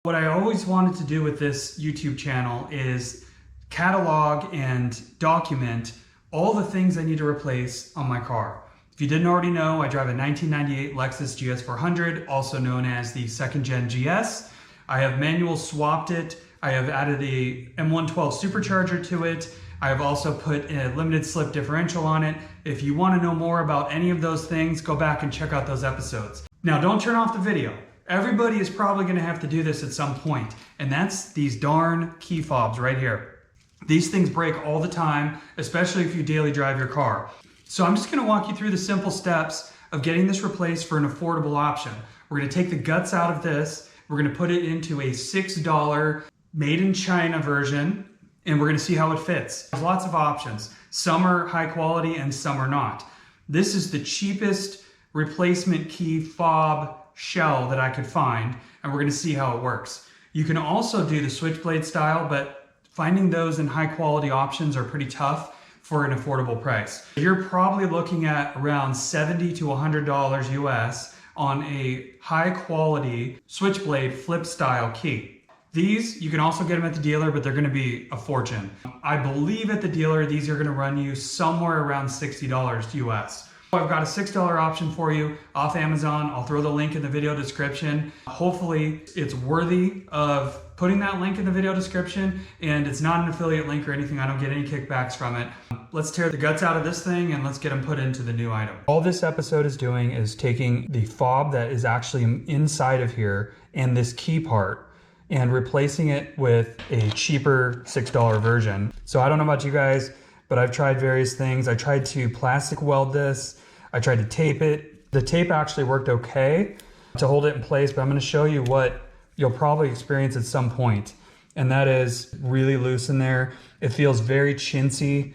What I always wanted to do with this YouTube channel is catalog and document all the things I need to replace on my car. If you didn't already know, I drive a 1998 Lexus GS 400, also known as the second gen GS. I have manual swapped it. I have added a M112 supercharger to it. I have also put a limited slip differential on it. If you want to know more about any of those things, go back and check out those episodes. Now, don't turn off the video. Everybody is probably going to have to do this at some point, and that's these darn key fobs right here. These things break all the time, especially if you daily drive your car. So I'm just going to walk you through the simple steps of getting this replaced for an affordable option. We're going to take the guts out of this. We're going to put it into a $6 made in China version, and we're going to see how it fits. There's lots of options. Some are high quality and some are not. This is the cheapest replacement key fob shell that I could find, and we're going to see how it works. You can also do the switchblade style, but finding those in high quality options are pretty tough for an affordable price. You're probably looking at around $70 to $100 US on a high quality switchblade flip style key. These, you can also get them at the dealer, but they're going to be a fortune. I believe at the dealer, these are going to run you somewhere around $60 US. I've got a $6 option for you off Amazon. I'll throw the link in the video description. Hopefully it's worthy of putting that link in the video description, and it's not an affiliate link or anything. I don't get any kickbacks from it. Let's tear the guts out of this thing and let's get them put into the new item. All this episode is doing is taking the fob that is actually inside of here and this key part and replacing it with a cheaper $6 version. So I don't know about you guys, but I've tried various things. I tried to plastic weld this. I tried to tape it. The tape actually worked okay to hold it in place, but I'm going to show you what you'll probably experience at some point. And that is really loose in there. It feels very chintzy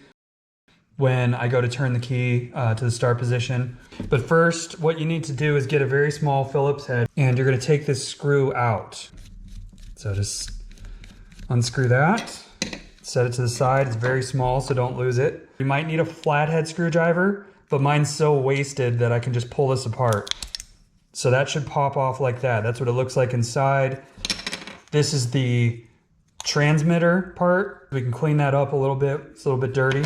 when I go to turn the key to the start position. But first, what you need to do is get a very small Phillips head, and you're going to take this screw out. So just unscrew that. Set it to the side. It's very small, so don't lose it. You might need a flathead screwdriver, but mine's so wasted that I can just pull this apart. So that should pop off like that. That's what it looks like inside. This is the transmitter part. We can clean that up a little bit. It's a little bit dirty.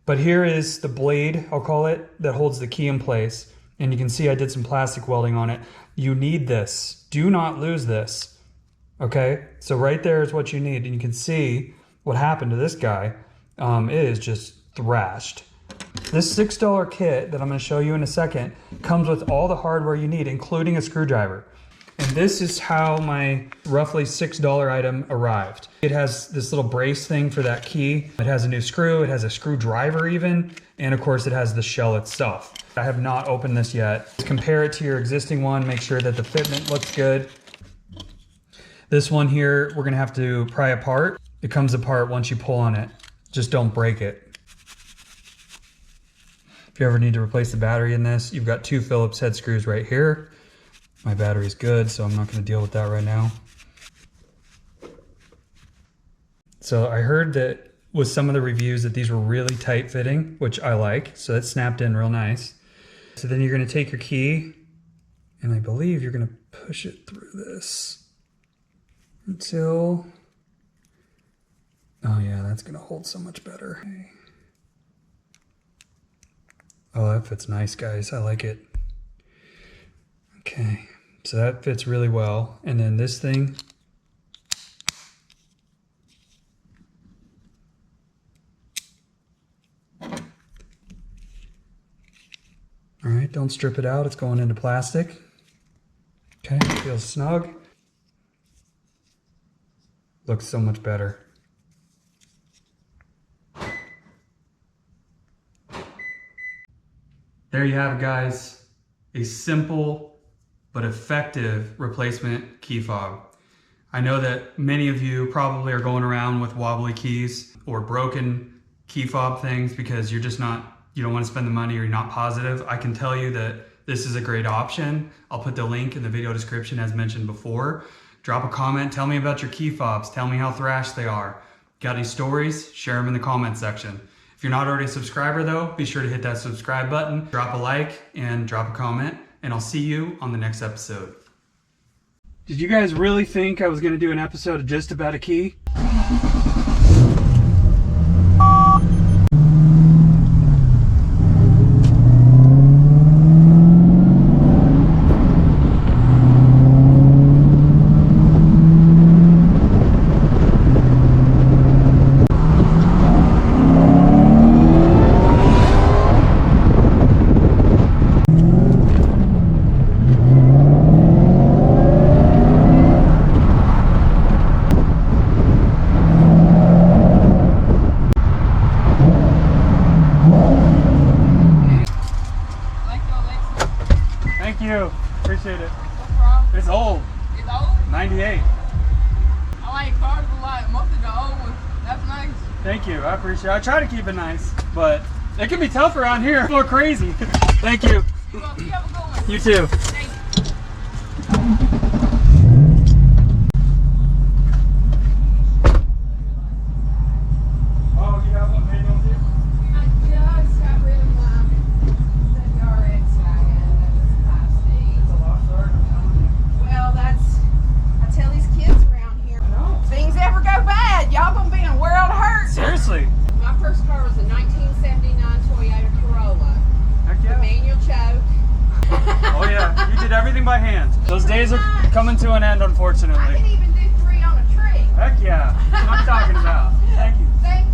But here is the blade, I'll call it, that holds the key in place. And you can see I did some plastic welding on it. You need this. Do not lose this. Okay? So right there is what you need. And you can see what happened to this guy. It is just thrashed. This $6 kit that I'm going to show you in a second comes with all the hardware you need, including a screwdriver. And this is how my roughly $6 item arrived. It has this little brace thing for that key. It has a new screw, it has a screwdriver even, and of course it has the shell itself. I have not opened this yet. Compare it to your existing one, make sure that the fitment looks good. This one here, we're gonna have to pry apart. It comes apart once you pull on it. Just don't break it. If you ever need to replace the battery in this, you've got two Phillips head screws right here. My battery's good, so I'm not going to deal with that right now. So I heard that with some of the reviews that these were really tight fitting, which I like. So that snapped in real nice. So then you're going to take your key, and I believe you're going to push it through this until... Oh yeah, that's going to hold so much better. Okay. Oh, that fits nice, guys. I like it. Okay, so that fits really well. And then this thing. All right, don't strip it out. It's going into plastic. Okay, feels snug. Looks so much better. There you have it, guys. A simple but effective replacement key fob. I know that many of you probably are going around with wobbly keys or broken key fob things because you're just not, you don't want to spend the money or you're not positive. I can tell you that this is a great option. I'll put the link in the video description as mentioned before. Drop a comment, tell me about your key fobs, tell me how thrashed they are. Got any stories? Share them in the comment section. If you're not already a subscriber though, be sure to hit that subscribe button, drop a like, and drop a comment, and I'll see you on the next episode. Did you guys really think I was going to do an episode just about a key? Thank you. Appreciate it. What's wrong? It's old. It's old? 98. I like cars a lot. Most of the old ones. That's nice. Thank you. I appreciate it. I try to keep it nice, but it can be tough around here. People are crazy. Thank you. You have a good one. You too. Thank you. Oh, you have one manual too? I just got rid of my WRX wagon. That's 5 speed. It's a lost start. I'm telling you. Well, I tell these kids around here, if things ever go bad, y'all gonna be in a world of hurt. Seriously? My first car was a 1979 Toyota Corolla. Heck The yeah. manual choke. Oh yeah. You did everything by hand. Those days are coming to an end, I unfortunately. can even do 3 on a tree. Heck yeah. That's what I'm talking about. Thank you. Thank